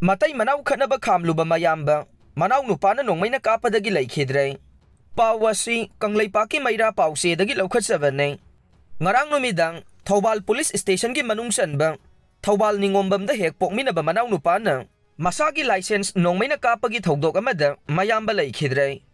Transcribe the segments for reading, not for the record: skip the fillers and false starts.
Matai manau khatnaba khamluba mayamba manau nupana nongmaina kapadagi leikhidrai pawasi Kangleipaki maira pause dagi laukhatsabane ngarang numidang Thobal Police Station gi manung sanba Thobal ningombam da hek pokminaba manau nupana masagi license nongmaina kapagi thodok amada mayamba leikhidrai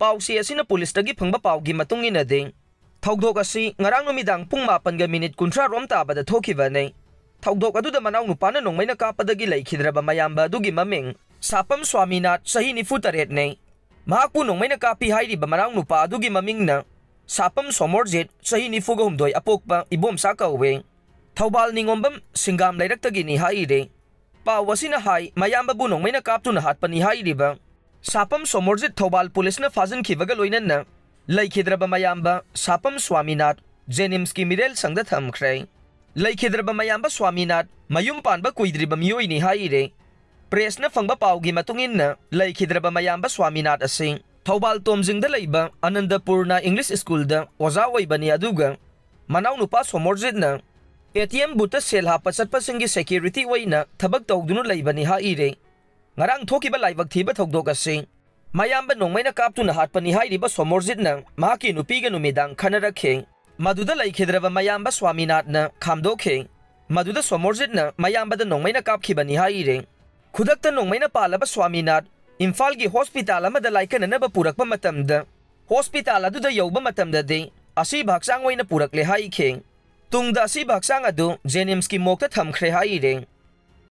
pause asina police dagi phangba pawgi matungina ding thodok asi ngarang numidang pung 8:30 rom tabada thokibane Thaudok aduda manau nupana nongmaina kapadagi leikhidraba mayamba adugi maming Sapam Swaminath sahi 48 ne mahakpu nongmaina kapi hairiba manau nupa adugi maming na Sapam Somorjit sahi 43 apokpa ibomsa kauwe Thobal ningombam singam leiraktagi ni haire pawasina hai mayamba bu nongmaina kaptuna hatpani hairiba Sapam Somorjit Thobal police na fazan khibaga loinanna leikhidraba mayamba Sapam Swaminath Jenims ki mirel sangda thamkhrai Leikhidraba mayamba Swaminath mayum panba kuidriba miyoi ni haire press na fangba pawgi matungin na leikhidraba mayamba Swaminath asing Thobal Tomjingda leiba Anandapur na English School da oza oibani aduga manau nupa Somorjit na ATM buta sel hapa chatpasingi security waina thabak tawdunu leibani haire ngarang thokiba laibak thiba thodok asing mayamba nongmaina kaptuna hatpani hairiba Somorjit na mahaki nupiga numidang khanarakhe Maduda leikhidraba mayamba Swaminath na khamdokhe Maduda Somorjit na mayamba da nongmaina kapkhibani haire khudakta nongmaina palaba Swaminath Imphal gi hospital amada laikananaba purakpa matamda hospital aduda yauba matamda de asi bhaksang oina purakle haikhe tungda asi bhaksang adu Jenims ki mokta thamkhre haire